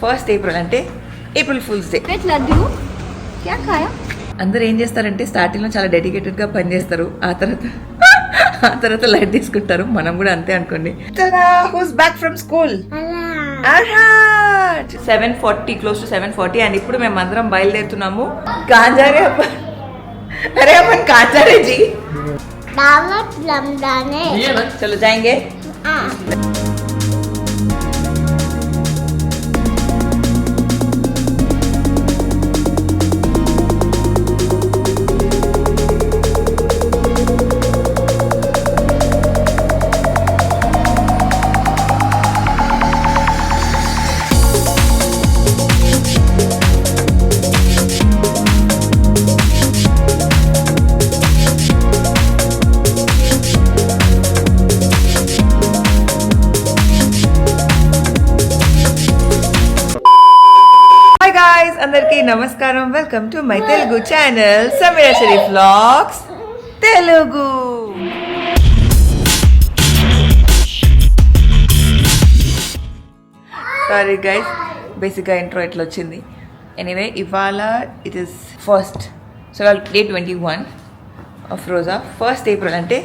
First April అంటే April fulls day. అందరూ ఏం చేస్తారంటే స్టార్టింగ్ లో చాలా డెడికేటెడ్ గా పనిచేస్తారు, ఆ తర్వాత లైట్ తీసుకుంటారు. మనం కూడా అంతే అనుకోండి. Who's back from school? 7:40, close to 7:40. And ఇప్పుడు మేము అందరం బయలుదేరుతున్నాము. కాంజారే అరే अपन कांचा रे जी दावत रमजान है. चलो जाएंगे. అందరికీ నమస్కారం. Welcome to my Telugu channel Sameera Sharif vlogs Telugu. Sorry guys, బేసిక్గా ఇంట్రో ఇట్లా వచ్చింది. ఎనీవే, ఇవాళ it is first, so day 21 of Roja. First April అంటే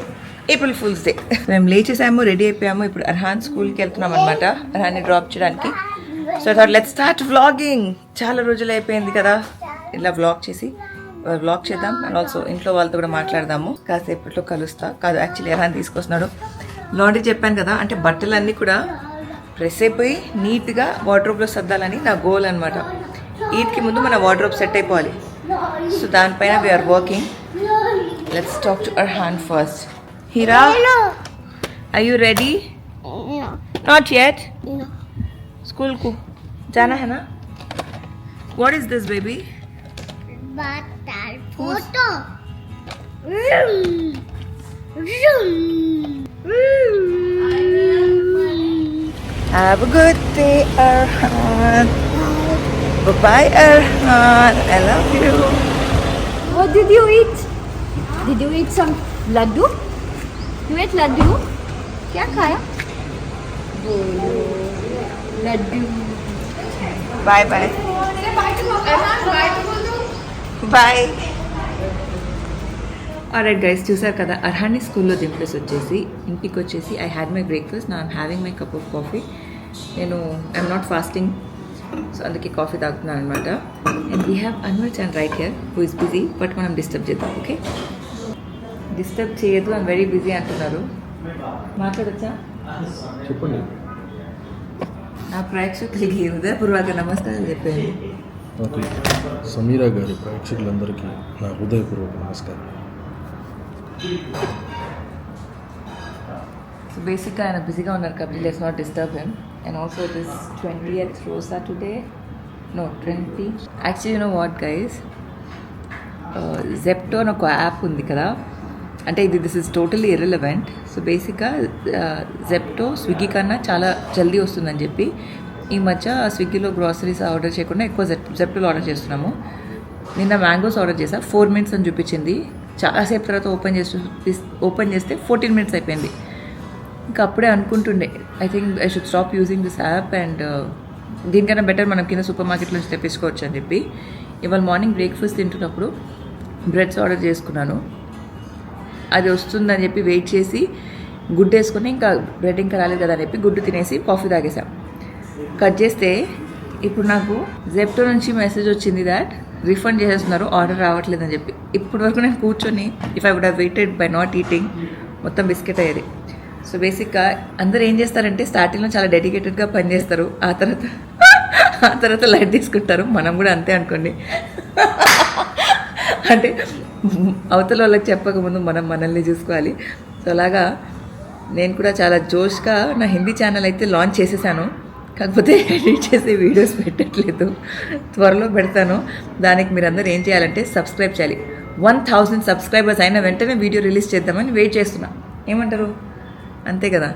ఏప్రిల్ ఫుల్స్ డే. మేము లేచేసాము, రెడీ అయిపోయాము. ఇప్పుడు అర్హాన్ స్కూల్కి వెళ్తున్నాం అనమాట, అర్హాన్ని డ్రాప్ చేయడానికి. So thought let's start vlogging. చాలా రోజులు అయిపోయింది కదా ఇలా వ్లాగ్ చేద్దాం. అండ్ ఆల్సో ఇంట్లో వాళ్ళతో కూడా మాట్లాడదాము. కాసేపట్లో కలుస్తా. కాదు, యాక్చువల్లీ అర్హాన్ తీసుకొస్తున్నాడు. లాండ్రీ చెప్పాను కదా, అంటే బట్టలన్నీ కూడా ప్రెస్ అయిపోయి నీట్గా వార్డ్రోబ్లో సర్దాలని నా గోల్ అనమాట. ఈద్కి ముందు మన వార్డ్రోబ్ సెట్ అయిపోవాలి. సో దానిపైన we are working. Let's talk to Arhan first. Hira, are you ready? Not yet. School को जाना है ना? What is this, baby? Batal photo. Have a good day, Arhan. Bye-bye, Arhan. I love you. What did you eat? Did you eat some laddu? You ate laddu? क्या खाया? Laddu. Bye bye. Bye. Alright guys, చూసారు కదా అర్హాన్ని స్కూల్లో దింపేసి వచ్చేసి ఇంటికి వచ్చేసి ఐ హ్యాడ్ మై బ్రేక్ఫాస్ట్. నా I'm having my cup of coffee. నేను ఐఎమ్ నాట్ ఫాస్టింగ్, సో అందుకే కాఫీ తాగుతున్నాను అనమాట. And we have Anwar Chan right here who is busy, but మనం డిస్టర్బ్ చేద్దాం. ఓకే, డిస్టర్బ్ చేయదు, ఐమ్ వెరీ బిజీ అంటున్నారు. మాట్లాడచ్చా? చెప్పండి. నా ప్రేక్షకులకి హృదయపూర్వక నమస్కారాలు చెప్పాను. ఓకే, సమీరా గారి ప్రేక్షకులందరికీ నా హృదయపూర్వక నమస్కారం. సో బేసిక్గా ఆయన బిజీగా ఉన్నారు కాబట్టి let's not disturb him. And also it is 20th Roza today. No 20. Actually you know what guys, Zepto అని ఒక యాప్ ఉంది కదా, అంటే this is totally irrelevant. So బేసిక్గా జెప్టో స్విగ్గీ కన్నా చాలా జల్దీ వస్తుందని చెప్పి ఈ మధ్య స్విగ్గీలో గ్రాసరీస్ ఆర్డర్ చేయకుండా ఎక్కువ జెప్టోలో ఆర్డర్ చేస్తున్నాము. నిన్న మ్యాంగోస్ ఆర్డర్ చేసా, 4 minutes అని చూపించింది. చాలాసేపు తర్వాత ఓపెన్ చేస్తే 14 minutes అయిపోయింది. ఇంకా అప్పుడే అనుకుంటుండే I think I should stop using this app, and దీనికన్నా బెటర్ మనం కింద సూపర్ మార్కెట్లో నుంచి తెప్పించుకోవచ్చు అని చెప్పి ఇవాళ మార్నింగ్ బ్రేక్ఫాస్ట్ తింటున్నప్పుడు బ్రెడ్స్ ఆర్డర్ చేసుకున్నాను. అది వస్తుందని చెప్పి వెయిట్ చేసి గుడ్డు వేసుకొని ఇంకా బ్రెడ్ ఇంకా రాలేదు కదా అని చెప్పి గుడ్డు తినేసి కాఫీ తాగేసాం. కట్ చేస్తే ఇప్పుడు నాకు జెప్టో నుంచి మెసేజ్ వచ్చింది దాట్ రిఫండ్ చేసేస్తున్నారు, ఆర్డర్ రావట్లేదని చెప్పి. ఇప్పటి వరకు నేను కూర్చొని if I would have waited by not eating మొత్తం బిస్కెట్ అయ్యేది. సో బేసిక్గా అందరూ ఏం చేస్తారంటే స్టార్టింగ్లో చాలా డెడికేటెడ్గా పనిచేస్తారు, ఆ తర్వాత లైట్ తీసుకుంటారు. మనం కూడా అంతే అనుకోండి. అంటే అవతల వాళ్ళకి చెప్పకముందు మనం మనల్ని చూసుకోవాలి. సో అలాగా నేను కూడా చాలా జోష్గా నా హిందీ ఛానల్ అయితే లాంచ్ చేసేసాను. కాకపోతే ఎడిట్ చేసే వీడియోస్ పెట్టట్లేదు, త్వరలో పెడతాను. దానికి మీరు అందరూ ఏం చేయాలంటే సబ్స్క్రైబ్ చేయాలి. 1000 సబ్స్క్రైబర్స్ అయిన వెంటనే వీడియో రిలీజ్ చేద్దామని వెయిట్ చేస్తున్నా. ఏమంటారు? అంతే కదా.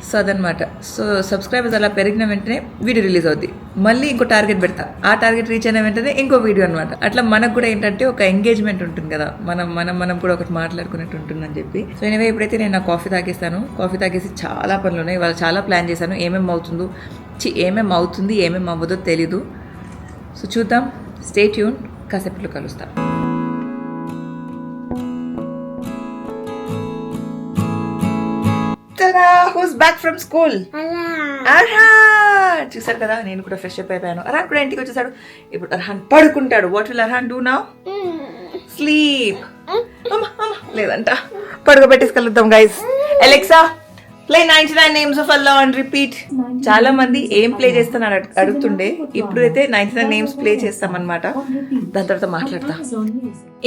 సో అదనమాట. సో సబ్స్క్రైబర్స్ అలా పెరిగిన వెంటనే వీడియో రిలీజ్ అవుద్ది, మళ్ళీ ఇంకో టార్గెట్ పెడతా, ఆ టార్గెట్ రీచ్ అయిన వెంటనే ఇంకో వీడియో అనమాట. అట్లా మనకు కూడా ఏంటంటే ఒక ఎంగేజ్మెంట్ ఉంటుంది కదా, మనం కూడా ఒకటి మాట్లాడుకున్నట్టు ఉంటుందని చెప్పి. సో ఎనివే ఇప్పుడైతే నేను నా కాఫీ తాగేస్తాను. కాఫీ తాగేసి చాలా పనులు ఉన్నాయి, వాళ్ళు చాలా ప్లాన్ చేశాను, ఏమేమి అవుతుంది ఏమేమి అవ్వదో తెలీదు. సో చూద్దాం, స్టే ట్యూన్, కాసేపట్లో కలుస్తాం. Who's back from school? Arhan. చూసారు కదా, నేను కూడా ఫ్రెష్ అప్ అయిపోయాను. అర్హాన్ కూడా ఇంటికి వచ్చేసాడు. ఇప్పుడు అర్హాన్ పడుకుంటాడు. What will Arhan do now? Sleep. లేదంట, పడుకోబెట్టేసి కలుద్దాం guys. Alexa, play 99 names of Allah and repeat. చాలా మంది ఏం ప్లే చేస్తానని అడుగుతుండే, ఇప్పుడు అయితే 99 నేమ్స్ ప్లే చేస్తామన్నమాట. దాని తర్వాత మాట్లాడతా.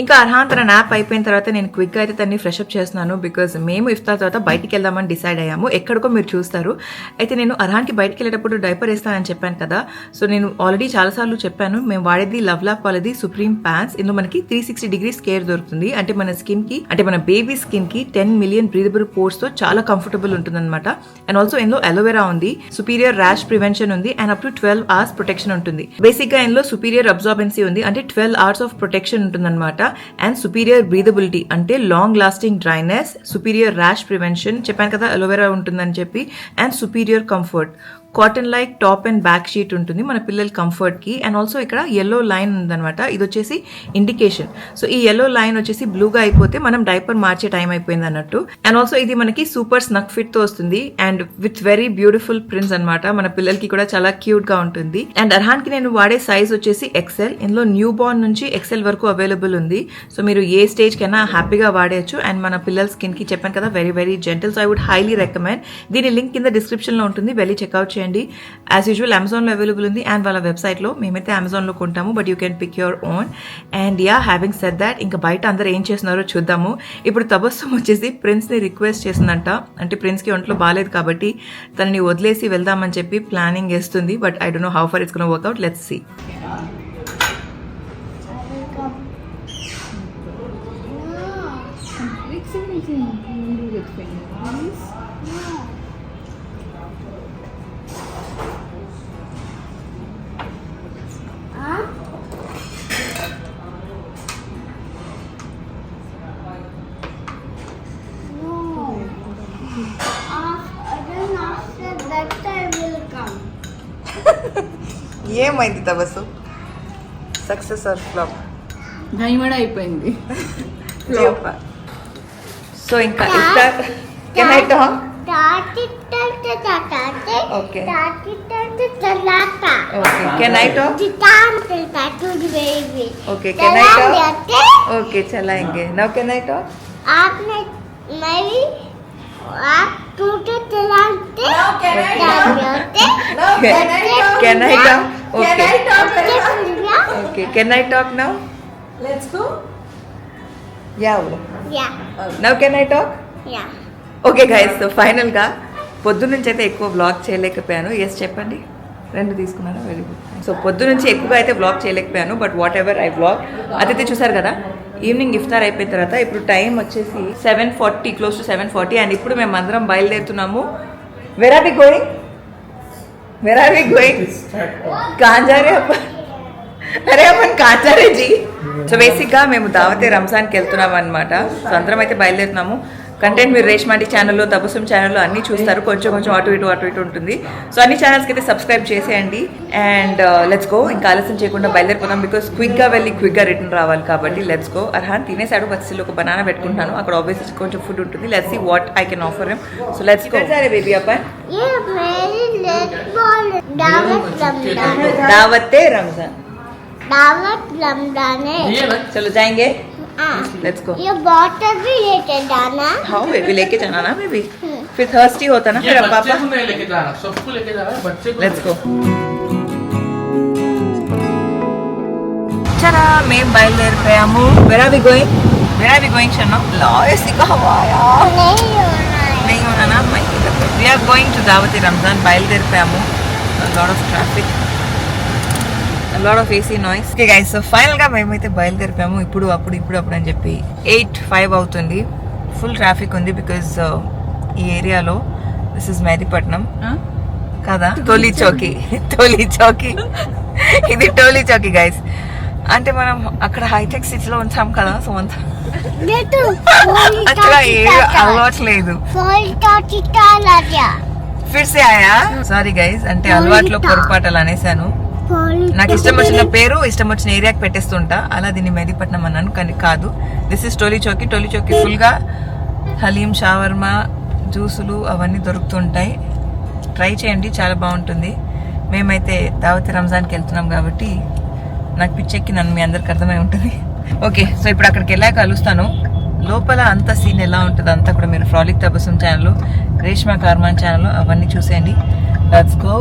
ఇంకా అర్హాన్ తన నాప్ అయిపోయిన తర్వాత నేను క్విక్గా అయితే తన్ని ఫ్రెష్ అప్ చేస్తున్నాను. బికాజ్ మేము ఇఫ్తార్ తర్వాత బయటికి వెళ్దామని డిసైడ్ అయ్యాము. ఎక్కడికో మీరు చూస్తారు. అయితే నేను అర్హాన్కి బయటికి వెళ్ళేటప్పుడు డైపర్ వేస్తానని చెప్పాను కదా. సో నేను ఆల్రెడీ చాలాసార్లు చెప్పాను, మేము వాడేది లవ్ ల్యాప్ వాళ్ళది సుప్రీం ప్యాంట్స్. ఇందులో మనకి 360 degrees కేర్ దొరుకుతుంది. అంటే మన స్కిన్ కి, అంటే మన బేబీ స్కిన్ కి 10 million బ్రీదబుల్ పోర్స్ తో చాలా కంఫర్టబుల్ ఉంటుంది అనమాట. అండ్ ఆల్సో ఇందులో అలోవెరా ఉంది, సుపీరియర్ ర్యాష్ ప్రివెన్షన్ ఉంది, and up to 12 hours protection ఉంటుంది. బేసిక్ గా ఇందులో సుపీరియర్ అబ్జార్బెన్సీ ఉంది, అంటే 12 hours ఆఫ్ ప్రొటెక్షన్ ఉంటుంది అనమాట. అండ్ సుపీరియర్ బ్రీదబిలిటీ, అంటే long lasting dryness, superior rash prevention చెప్పాను కదా, అలోవెరా ఉంటుందని చెప్పి, and superior comfort. Cotton like top and back sheet ఉంటుంది మన పిల్లల కంఫర్ట్ కి. అండ్ ఆల్సో ఇక్కడ yellow లైన్ ఉందన్నమాట, ఇది వచ్చేసి ఇండికేషన్. సో ఈ yellow లైన్ వచ్చేసి బ్లూగా అయిపోతే మనం డైపర్ మార్చే టైం అయిపోయింది అన్నట్టు. అండ్ ఆల్సో ఇది మనకి సూపర్ స్నక్ ఫిట్ తో వస్తుంది, and with very beautiful prints అనమాట. మన పిల్లలకి కూడా చాలా క్యూట్ గా ఉంటుంది. అండ్ అర్హాన్ కి నేను వాడే సైజ్ వచ్చేసి ఎక్సెల్. ఇందులో న్యూ బార్న్ నుంచి ఎక్సెల్ వరకు అవైలబుల్ ఉంది. సో మీరు ఏ స్టేజ్ కైనా హ్యాపీగా వాడేయచ్చు. అండ్ మన పిల్లల స్కిన్ కి చెప్పాను కదా, very very gentle. So I would highly recommend. దీని లింక్ కింద డిస్క్రిప్షన్ లో ఉంటుంది, వెళ్ళి చెక్అవుట్ చేయండి. యాజ్ యూజువల్ అమెజాన్ లో అవైలబుల్ ఉంది, అండ్ వాళ్ళ వెబ్సైట్ లో. మేమైతే అమెజాన్ లో కొంటాము, but you can pick your own. And yeah, having said that, ఇంకా బయట అందరూ ఏం చేస్తున్నారో చూద్దాము. ఇప్పుడు తబస్సుమ్ వచ్చేసి ప్రిన్స్ ని రిక్వెస్ట్ చేసిందంట. అంటే ప్రిన్స్ కి ఒంట్లో బాగాలేదు కాబట్టి తనని వదిలేసి వెళ్దామని చెప్పి ప్లానింగ్ చేస్తుంది. But I don't know how far it's gonna work out. Let's see. ఏమైంది తబస్సు? Success or flop? భయమడ అయిపోయింది. సో ఇంకా ఇఫ్తార్ can I talk? Okay. Okay. Can I talk? Okay. Can I talk? Okay. चलाएंगे. Now can I talk? आपने मेरी आप टूटे चलाते? Can I talk? Okay. Okay. Can I talk now? Let's go. Yeah. Now can I talk? Yeah. Okay guys, so ఫైనల్గా పొద్దు నుంచి అయితే ఎక్కువ వ్లాగ్ చేయలేకపోయాను. ఎస్ చెప్పండి, 2 తీసుకున్నాను. Very good. సో పొద్దు నుంచి ఎక్కువగా అయితే వ్లాగ్ చేయలేకపోయాను, but what ever I vlog. అదైతే చూసారు కదా, ఈవినింగ్ ఇఫ్తార్ అయిపోయిన తర్వాత ఇప్పుడు టైం వచ్చేసి 7:40, క్లోజ్ టు 7:40. అండ్ ఇప్పుడు మేము అందరం బయలుదేరుతున్నాము. Where are we going? కాంజారే అప్ప, అరే అప్ప కాంజారే జీ. సో బేసిక్గా మేము దావతే రంజాన్కి వెళ్తున్నాం అనమాట. సో అందరం అయితే బయలుదేరుతున్నాము. కంటెంట్ మీరు రేష్మాంటి ఛానల్లో, తబస్సుమ్ ఛానల్లో అన్నీ చూస్తారు. కొంచెం కొంచెం అటు ఇటు ఉంటుంది. సో అన్ని ఛానల్స్కి అయితే సబ్స్క్రైబ్ చేసేయండి. And let's go. ఇంకా ఆలస్యం చేయకుండా బయలుదేరిపోతాం, బికాస్ క్విక్గా వెళ్ళి క్విక్గా రిటర్న్ రావాలి కాబట్టి. Let's go. అర్హాన్ తినేసాడు, బస్సులో ఒక బనానా పెట్టుకుంటాను. అక్కడ ఆబ్వియస్లీ కొంచెం ఫుడ్ ఉంటుంది. Let's see what I can offer him. So let's go. సరే బేబీ అప్పన్, ये मेरी लेट बॉल दावते रमजान, दावत रमजान है. चलो जाएंगे. Let's go. ये बॉटल भी लेके जाना. हाँ बेबी, लेके जाना ना बेबी, फिर थर्स्टी होता ना फिर पापा. बच्चे को नहीं लेके जाना, सबको लेके जाना है, बच्चे को. Let's go. चला మేము బయలుదేరిపోయాము. Where are we going Shanno? लाइस का हवा यार नहीं होना ना. We are going to दावत Ramzan. బయలుదేరిపోయాము. A lot of traffic, a lot of AC noise. Okay guys, so final గా మేమైతే బయలుదేరిపోయాము. ఇప్పుడు అని చెప్పి 8:05 అవుతుంది. ఫుల్ ట్రాఫిక్ ఉంది, బికాజ్ ఈ ఏరియాలో దిస్ ఇస్ మెహదీపట్నం కదా, టోలీ చౌకీ. టోలీ చౌకీ, ఇది టోలీ చౌకీ గైస్. అంటే మనం అక్కడ హైటెక్ సిటీలో ఉంటాం కదా, సో అంత అక్కడ ఏ అలవాట్లేదు. ఫిర్ సే ఆయా, సారీ గైస్, అంటే అలవాట్లో పొరపాటు అలా అనేసాను. నాకు ఇష్టం వచ్చిన పేరు ఇష్టం వచ్చిన ఏరియాకి పెట్టేస్తుంటా, అలా దీన్ని మెహదీపట్నం అన్నాను, కానీ కాదు. This is Tolichowki. Tolichowki full గా హలీం, షావర్మా, జ్యూసులు అవన్నీ దొరుకుతుంటాయి. ట్రై చేయండి, చాలా బాగుంటుంది. మేమైతే దావత్ రంజాన్కి వెళ్తున్నాం కాబట్టి నాకు పిచ్చెక్కి నన్ను మీ అందరికి అర్థమై ఉంటుంది. ఓకే, సో ఇప్పుడు అక్కడికి వెళ్ళాక కలుస్తాను. లోపల అంత సీన్ ఎలా ఉంటుంది అంతా కూడా మీరు frolic Tabassum channel, Reshma Karman channel అవన్నీ చూసేయండి. Let's go.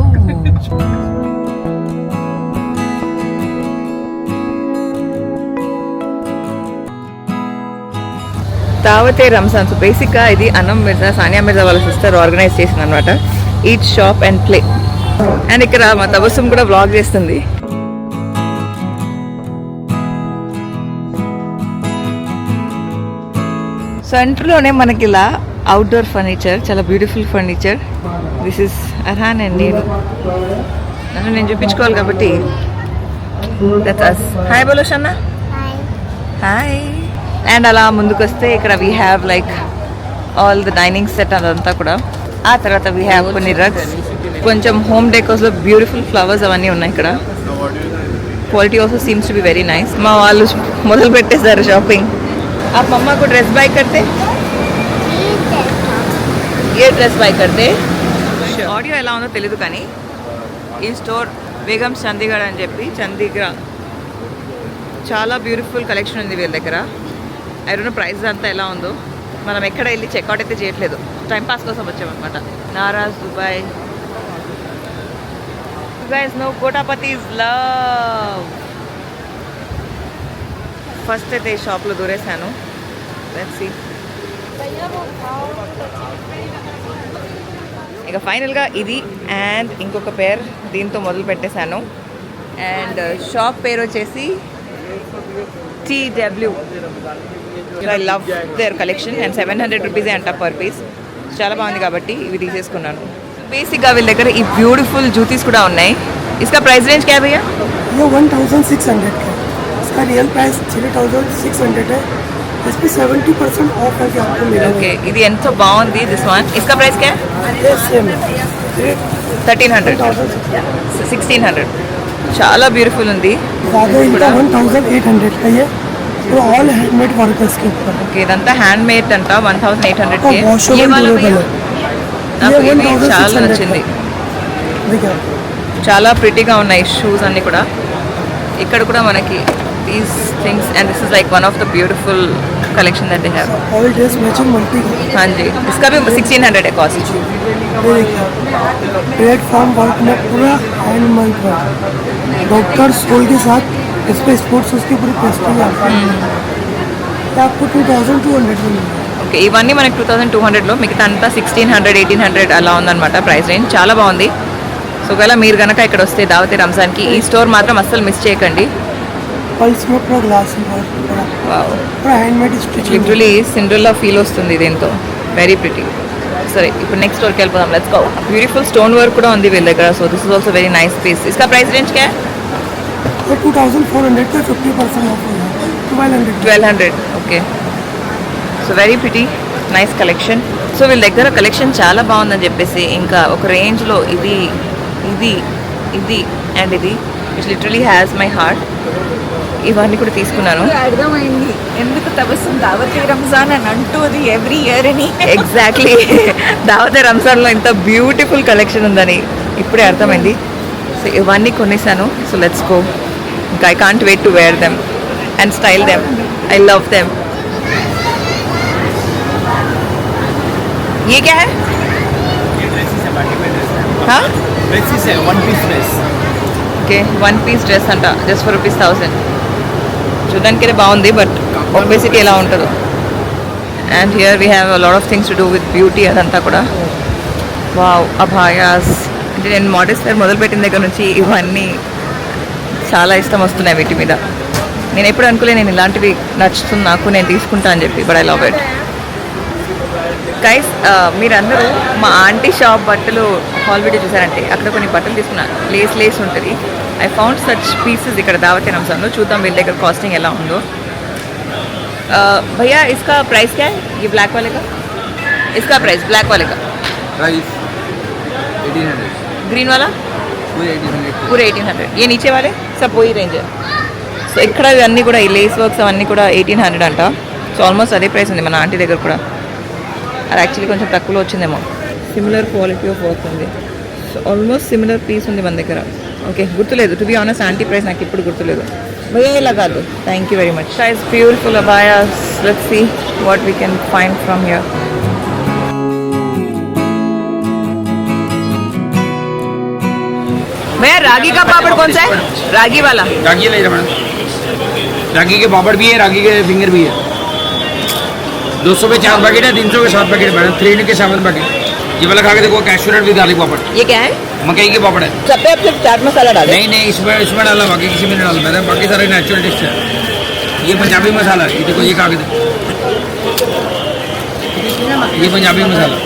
Dawate Ramzan. So బేసిక్గా ఇది అన్నం మిర్జా, సానియా మిర్జా వాళ్ళ సిస్టర్ ఆర్గనైజ్ చేసింది అనమాట. Eat, shop and play. And ఇక్కడ మా తబస్సుమ్ కూడా వ్లాగ్ చేస్తుంది. సో ఎంట్రీలోనే మనకి ఇలా అవుట్డోర్ ఫర్నిచర్, చాలా beautiful furniture. This is Arhan and నన్ను నేను చూపించుకోవాలి కాబట్టి దట్స్ అస్. హాయ్ బోలో షన్న. హాయ్. అండ్ అలా ముందుకు వస్తే ఇక్కడ we have like all the dining set అదంతా కూడా. ఆ తర్వాత వీ హ్యావ్ కొన్ని రగ్స్, కొంచెం హోమ్ డెకోర్స్లో బ్యూటిఫుల్ ఫ్లవర్స్ అవన్నీ ఉన్నాయి ఇక్కడ. Quality also seems to be very nice. మా వాళ్ళు మొదలు పెట్టేశారు షాపింగ్. ఆ మమ్మా को ड्रेस बाय करते, ఏ డ్రెస్ బై కడితే. ఆడియో ఎలా ఉందో తెలీదు కానీ ఈ స్టోర్ బేగమ్స్ చండీగఢ్ అని చెప్పి, చండీగఢ్ చాలా బ్యూటిఫుల్ కలెక్షన్ ఉంది వీళ్ళ దగ్గర. ఐ డోంట్ నో ప్రైస్ అంతా ఎలా ఉందో. మనం ఎక్కడ వెళ్ళి చెక్అవుట్ అయితే చేయట్లేదు, టైంపాస్ కోసం వచ్చామన్నమాట. నారాజ్ దుబాయ్. యు గైస్ నో కోటాపతిస్ లవ్. ఫస్ట్ అయితే ఈ షాప్లో దూరేశాను. Let's see. ఇక ఫైనల్గా ఇది అండ్ ఇంకొక పేర్ దీంతో మొదలు పెట్టేశాను. అండ్ షాప్ పేరు వచ్చేసి TW. I love there collection and 700 రూపీసే అంట పర్ పీస్. చాలా బాగుంది కాబట్టి ఇవి తీసేసుకున్నాను. బేసిక్గా వీళ్ళ దగ్గర ఈ బ్యూటిఫుల్ జూతీస్ కూడా ఉన్నాయి. ఇస్కా ప్రైస్ రేంజ్ క్యా భయ్యా? ये 1600 का, इसका रियल प्राइस 3600 है. इस पे 70% ऑफ है कि आपको मिलेगा. ఓకే, ఇది ఎంతో బాగుంది దిస్ వన్. ఇస్కా ప్రైస్ క్యా? ये सेम है, 1300, 1600. చాలా బ్యూటిఫుల్ ఉంది. ज़्यादा इनका 1800 का ये तो ऑल हैंडमेड वर्कर्स के ऊपर. ఓకే, ఇదంతా హ్యాండ్ మేడ్ అంట. 1800 तो కే. ये वॉशेबल वाला ड्यूरेबल भैया? है. నాకు ये ఇది చాలా 1600 నచ్చింది. देखिए చాలా ప్రిటీగా ఉన్నాయి షూస్ అన్నీ కూడా. ఇక్కడ కూడా మనకి these things and this is like one of the beautiful collection that they have. All dress matching multi. हाँ जी, इसका भी 1600 है कॉस्ट. ये देखिए प्लेटफॉर्म वर्क में पूरा हैंड वर्क है. डॉक्टर सोल के साथ इस पे स्पोर्ट्स उसकी पूरी पेस्टिंग है. आपको 2200 में मिलेगा. ఓకే, ఇవన్నీ మనకి 2200లో, మిగతా అంతా 1600, 1800 అలా ఉందన్నమాట ప్రైస్ రేంజ్. చాలా బాగుంది. సో ఒకవేళ మీరు కనుక ఇక్కడ వస్తే దావతే రంజాన్కి ఈ స్టోర్ మాత్రం అస్సలు మిస్ చేయకండి. पल्स में पूरा ग्लास पूरा handmade stitching. Literally Cinderella feel వస్తుంది దీంతో. Very pretty. సరే, ఇప్పుడు నెక్స్ట్ స్టోర్కి వెళ్ళిపోదాం. Let's go. Beautiful stone work కూడా ఉంది వీళ్ళ దగ్గర. So this is also very nice piece. इसका प्राइस रेंज क्या है? 2400 का 50% ऑफ है. 1200. Okay, so very pretty nice collection. So వీళ్ళ దగ్గర కలెక్షన్ చాలా బాగుందని చెప్పేసి ఇంకా ఒక రేంజ్లో ఇది ఇది ఇది అండ్ ఇది which literally has my heart, ఇవన్నీ కూడా తీసుకున్నాను. అర్థమైంది ఎందుకు తబస్సుమ్ దావతే రంజాన్ అని అంటుంది ఎవ్రీ ఇయర్ అని. ఎగ్జాక్ట్లీ, దావతే రంజాన్లో ఇంత బ్యూటిఫుల్ కలెక్షన్ ఉందని ఇప్పుడే అర్థమైంది. సో ఇవన్నీ కొనేసాను. So let's go. ఇంకా I can't wait to wear them and style them. I love them. ये क्या है? हाँ, ड्रेसेस है, one piece dress. Okay, 1 piece dress అంట జస్ట్ ఫర్ ₹1000. చూడడానికి బాగుంది బట్ ఒబేసిటీ ఎలా ఉంటుందో. And here we have a lot of things to do with beauty. అదంతా కూడా వావ్. అభాయాస్ అంటే నేను మోడల్స్ ఫేర్ మొదలుపెట్టిన దగ్గర నుంచి ఇవన్నీ చాలా ఇష్టం వస్తున్నాయి వీటి మీద. నేను ఎప్పుడు అనుకోలే నేను ఇలాంటివి నచ్చుతుంది నాకు, నేను తీసుకుంటా అని చెప్పి. But I love it. Guys మీరందరూ మా ఆంటీ షాప్ బట్టలు హాల్ వీడియో చూసారంటే అక్కడ కొన్ని బట్టలు తీసుకున్నాను. లేస్ ఉంటుంది. ఐ ఫౌండ్ సచ్ పీసెస్ ఇక్కడ దావత్ రంజాన్లో. చూద్దాం వీళ్ళ దగ్గర కాస్టింగ్ ఎలా ఉందో. भैया इसका प्राइस क्या है? ये ब्लैक वाले का इसका प्राइस ब्लैक वाले का प्राइस 1800 ग्रीन वाला पूरे 1800 पूरे 1800. ये नीचे वाले सब वही रेंज है. సో ఇక్కడ ఇవన్నీ కూడా ఈ లేస్ వర్క్స్ అవన్నీ కూడా 1800 అంట. సో ఆల్మోస్ట్ అదే ప్రైస్ ఉంది మన ఆంటీ దగ్గర కూడా. అది యాక్చువల్లీ కొంచెం తక్కువలో వచ్చిందేమో. సిమిలర్ క్వాలిటీ ఆఫ్ వర్క్ ఉంది. సో ఆల్మోస్ట్ సిమిలర్ పీస్ ఉంది మన దగ్గర. ఓకే గుర్తులేదు to be honest aunty price నాకు ఇప్పుడు గుర్తులేదు. భయ్యా ఇలా కాదు. Thank you very much. It's beautiful అబాయాస్. Let's see what we can find from here. भैया रागी का पापड़ कौन सा है? रागी वाला. रागी ले मैडम. रागी के पापड़ भी है, रागी के फिंगर भी है. 200 पे 4 पैकेट है, 300 पे 7 पैकेट है मैडम. 3 के 7 पैकेट. ये वाला खा के देखो कैश्यूनट विद गार्लिक पापड़. ये क्या है? मकई के पापड़ है. सब पे आप सिर्फ चाट मसाला डाले? नहीं इसमें डाला, बाकी किसी में नहीं डाला मैंने. बाकी सारे नेचुरल डिश है. ये पंजाबी मसाला है. ये देखो ये खा के देखो. ये पंजाबी मसाला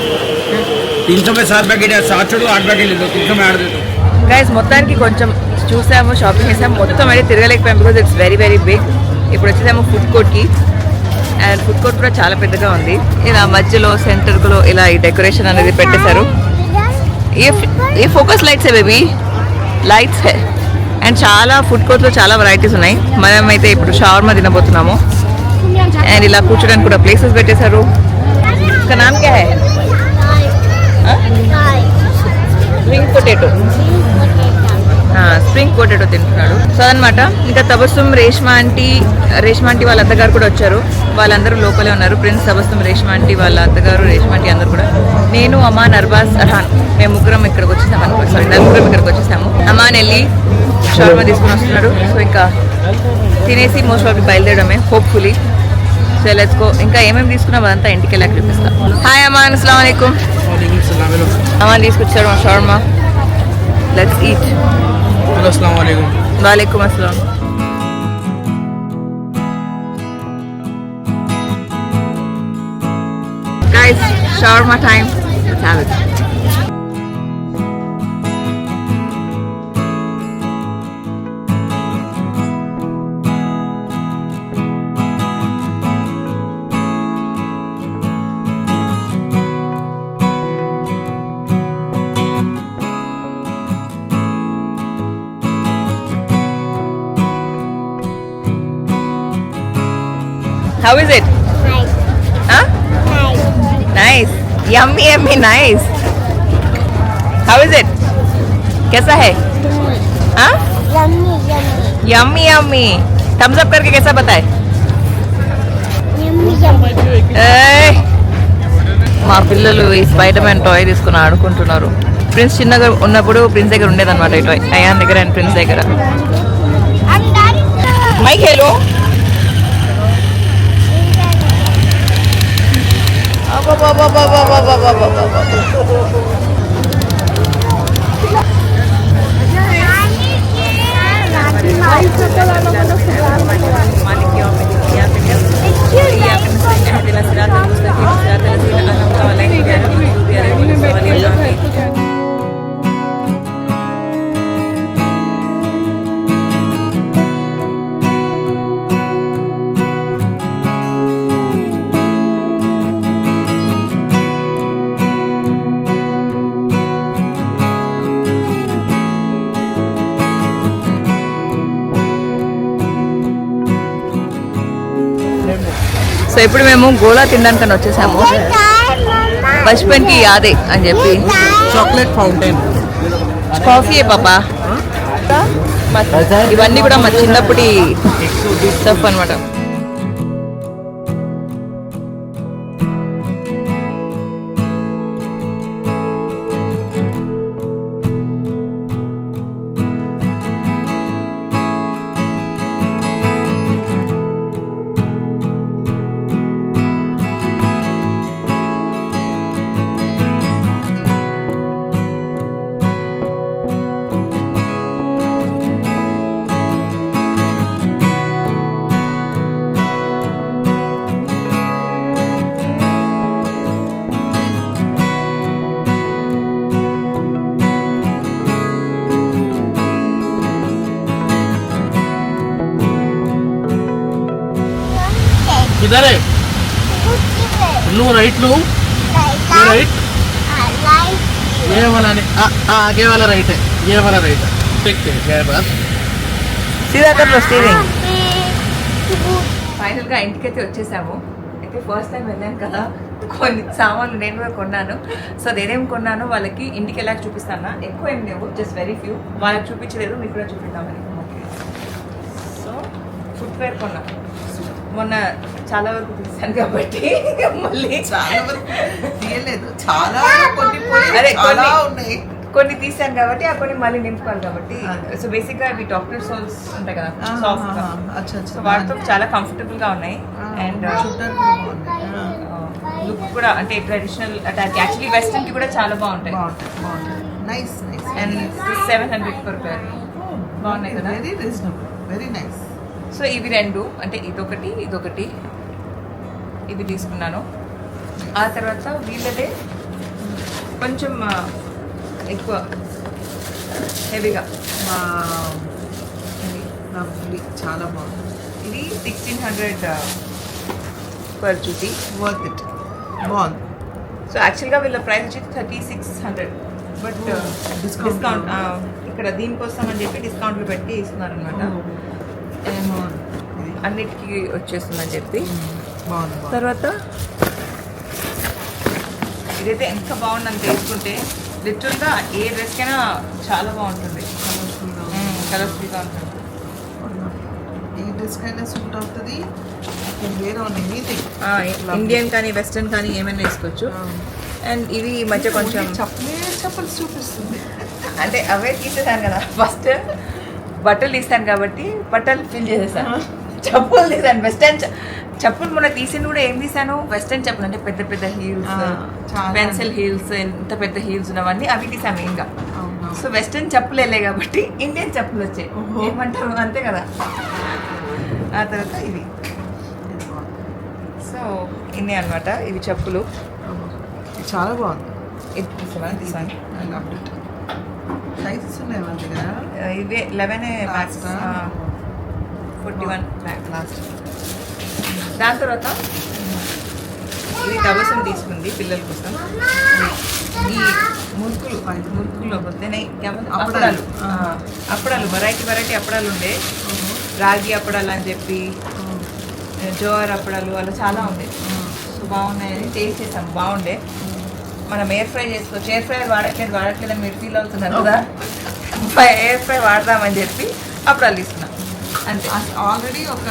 300 पे 7 पैकेट है. 7 छोड़ो 8 पैकेट ले लो. 300 में 8 दे दो. గైస్ మొత్తానికి కొంచెం చూసాము, షాపింగ్ చేసాము. మొత్తం అయితే తిరగలేకపోయాము because it's very very big. ఇప్పుడు వచ్చేసాము ఫుడ్ కోర్ట్కి. అండ్ ఫుడ్ కోర్ట్ కూడా చాలా పెద్దగా ఉంది. ఇలా మధ్యలో సెంటర్లో ఇలా ఈ డెకరేషన్ అనేది పెట్టేశారు. A focus lights baby lights hey. And చాలా ఫుడ్ కోర్ట్లో చాలా వెరైటీస్ ఉన్నాయి. మనమైతే ఇప్పుడు షవర్మా తినబోతున్నాము. అండ్ ఇలా కూర్చోడానికి కూడా ప్లేసెస్ పెట్టేశారు. ఇక నామ్ క్యా high? Spring potato. Spring potato తింటున్నాడు. సో అనమాట. ఇంకా తబస్సుమ్ రేష్మా ఆంటీ వాళ్ళ అత్తగారు కూడా వచ్చారు. వాళ్ళందరూ లోపలే ఉన్నారు. ప్రిన్స్ తబస్సుమ్ రేష్మా ఆంటీ వాళ్ళ అత్తగారు రేష్మా ఆంటీ అందరూ కూడా. నేను అమాన్ అర్బాస్ అర్హాన్ మేము ముగ్గురం ఇక్కడికి వచ్చేసాము అనుకో. సారీ నలుగురం ఇక్కడికి వచ్చేసాము. అమాన్ వెళ్ళి షవర్మా తీసుకుని వస్తున్నాడు. సో ఇంకా తినేసి మోస్ట్ ప్రాబ్లీ బయలుదేరడమే హోప్ఫుల్లీ. So let's go. ఇంకా ఏమేమి తీసుకున్నాం అదంతా ఇంటికి వెళ్ళాక చూపిస్తాం. హాయ్ అమాన్, అస్సలాము అలైకుం. అమాన్ తీసుకొచ్చాడు మా షవర్మా. Let's eat. अस्सलाम वालेकुम. वालेकुम अस्सलाम. Guys, shawarma time. Let's have it. How is it? Nice. Huh? Nice. Nice. Yummy, nice. How is it? कैसा है? हाँ? Yummy. Thumbs up करके कैसा बताए? మా పిల్లలు ఈ స్పైడర్ మ్యాన్ టాయ్ తీసుకుని ఆడుకుంటున్నారు. ప్రిన్స్ చిన్నగా ఉన్నప్పుడు ప్రిన్స్ దగ్గర ఉండేదన్నమాట ఈ టాయ్. అయాన్ దగ్గర అండ్ ప్రిన్స్ దగ్గర. My hello. సో ఇప్పుడు మేము గోలా తినడానికని వచ్చేసాము. బచ్పన్కి యాదే అని చెప్పి. Chocolate fountain. కాఫీ పాపా. ఇవన్నీ కూడా మా చిన్నప్పటి స్టఫ్ అనమాట. किधर है नो राइट लो ये राइट ये वाला नहीं आगे वाला राइट है ये वाला राइट है देखते हैं क्या है बात సీదాకర్లో స్టీరింగ్. ఫైనల్గా ఇంటికైతే వచ్చేసాము. అయితే ఫస్ట్ టైం వెళ్ళాను కదా, కొన్ని సామాన్లు నేను కూడా కొన్నాను. సో నేనేం కొన్నాను వాళ్ళకి ఇంటికి వెళ్ళాక చూపిస్తాను. ఎక్కువ ఏం లేవు, జస్ట్ వెరీ ఫ్యూ. వాళ్ళకి చూపించలేదు, మీకు కూడా చూపిద్దామని. సో ఫుట్వేర్ కొన్నాను. మొన్న చాలా వరకు తీసాను కాబట్టి మళ్ళీ చాలా వరకు తీయలేదు, చాలా కొన్ని అదే చాలా ఉన్నాయి. కొన్ని తీసాను కాబట్టి ఆ కొన్ని మళ్ళీ నింపుకోవాలి కాబట్టి. సో బేసిక్ గా ఇవి డాక్టర్ సోల్స్ ఉంటాయి కదా, సాఫ్ట్ గా. సో వాటితో చాలా కంఫర్టబుల్ గా ఉన్నాయి. అండ్ లుక్ కూడా అంటే ట్రెడిషనల్ అటాక్, యాక్చువల్లీ వెస్టర్న్ కి కూడా చాలా బాగుంటాయి. Nice nice and 700 per pair. బాగున్నాయి కదా, very reasonable, very nice. So ఇవి రెండు, అంటే ఇదొకటి ఇవి తీసుకున్నాను. ఆ తర్వాత వీళ్ళదే కొంచెం ఎక్కువ హెవీగా చాలా బాగుంది. ఇది 1600 పర్ జూటీ. వర్త్ ఇట్, బాగుంది. సో యాక్చువల్గా వీళ్ళ ప్రైస్ వచ్చి 3600, బట్ డిస్కౌంట్ ఇక్కడ దీనికోసం అని చెప్పి డిస్కౌంట్లు పెట్టి ఇస్తున్నారు అనమాట. అన్నిటికీ వచ్చేస్తుందని చెప్పి. బాగుంది. తర్వాత ఇదైతే ఎంత బాగుందని తెలుసుకుంటే లిటరల్గా ఏ డ్రెస్కైనా చాలా బాగుంటుంది, కలర్ఫుల్గా ఉంటుంది. ఈ డ్రెస్ కైనా సూట్ అవుతుంది. వేరే ఎనీథింగ్ ఇండియన్ కానీ వెస్ట్రన్ కానీ ఏమైనా వేసుకోవచ్చు. అండ్ ఇవి ఈ మధ్య కొంచెం చెప్పలు చూపిస్తుంది. అంటే అవే తీసేసాను కదా, ఫస్ట్ బట్టలు తీస్తాను కాబట్టి బట్టలు ఫిల్ చేసేసాను. చెప్పులు తీసాను, వెస్టర్న్ చెప్పులు మొన్న తీసింది కూడా ఏం తీసాను, వెస్టర్న్ చెప్పులు అంటే పెద్ద పెద్ద హీల్స్, పెన్సిల్ హీల్స్, ఎంత పెద్ద హీల్స్ ఉన్నవన్నీ అవి తీసాను మెయిన్గా. సో వెస్టర్న్ చెప్పులు వెళ్ళాయి కాబట్టి ఇండియన్ చెప్పులు వచ్చాయి. ఏమంటారు అంతే కదా. ఆ తర్వాత ఇవి, సో ఇన్ని అనమాట ఇవి చెప్పులు. చాలా బాగుంది. ఇది తీసాను. సైజెస్ ఉన్నాయి మన దగ్గర. ఇవే 11 మ్యాక్స్, 41 లాస్ట్. దాని తర్వాత ఇది కవసం తీసుకుంది పిల్లల కోసం. ఈ మురుకులు వస్తేనే అప్పడాలు, అప్పడాలు వెరైటీ అప్పడాలు ఉండే, రాగి అప్పడాలు అని చెప్పి, జోఆర్ అప్పడాలు అలా చాలా ఉండే. సో బాగున్నాయని టేస్ట్ చేసాము, బాగుండే. మనం ఎయిర్ ఫ్రై చేసుకోవచ్చు. ఎయిర్ ఫ్రై వాడట్లేదని మీరు ఫీల్ అవుతున్నారు కదా, ఎయిర్ ఫ్రై వాడదామని చెప్పి అప్పడాలు తీసుకున్నాం అంతే. ఆల్రెడీ ఒక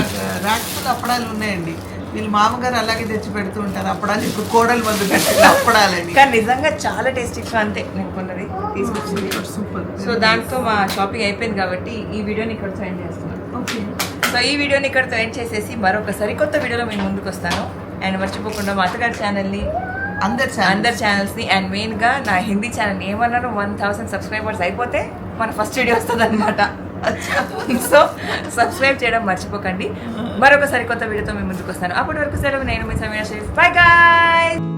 ర్యాక్ ఫుల్ అప్పడాలు ఉన్నాయండి. వీళ్ళు మామగారు అలాగే తెచ్చి పెడుతూ ఉంటారు అప్పడాలు. ఇప్పుడు కోడలు మందు పెట్టాలి అప్పడాలని. కానీ నిజంగా చాలా టేస్టీగా అంతే నేను కొన్నది తీసుకొచ్చింది. సూపర్. సో దాంతో మా షాపింగ్ అయిపోయింది కాబట్టి ఈ వీడియోని ఇక్కడతో ఎండ్ చేస్తున్నాను. ఓకే. సో ఈ వీడియోని ఇక్కడతో ఎండ్ చేసేసి మరొకసారి కొత్త వీడియోలో మేము ముందుకు వస్తాను. అండ్ మర్చిపోకుండా మా అత్తగారి ఛానల్ని, అందరి ఛానల్స్ని, అండ్ మెయిన్గా నా హిందీ ఛానల్ని ఏమన్నాను 1000 సబ్స్క్రైబర్స్ అయిపోతే మన ఫస్ట్ వీడియో వస్తుంది అనమాట. సో సబ్స్క్రైబ్ చేయడం మర్చిపోకండి. మరొకసారి కొత్త వీడియోతో మేము ముందుకు వస్తాను. అప్పటి వరకు సెలవు. నేను మీ సమీరా. By guys.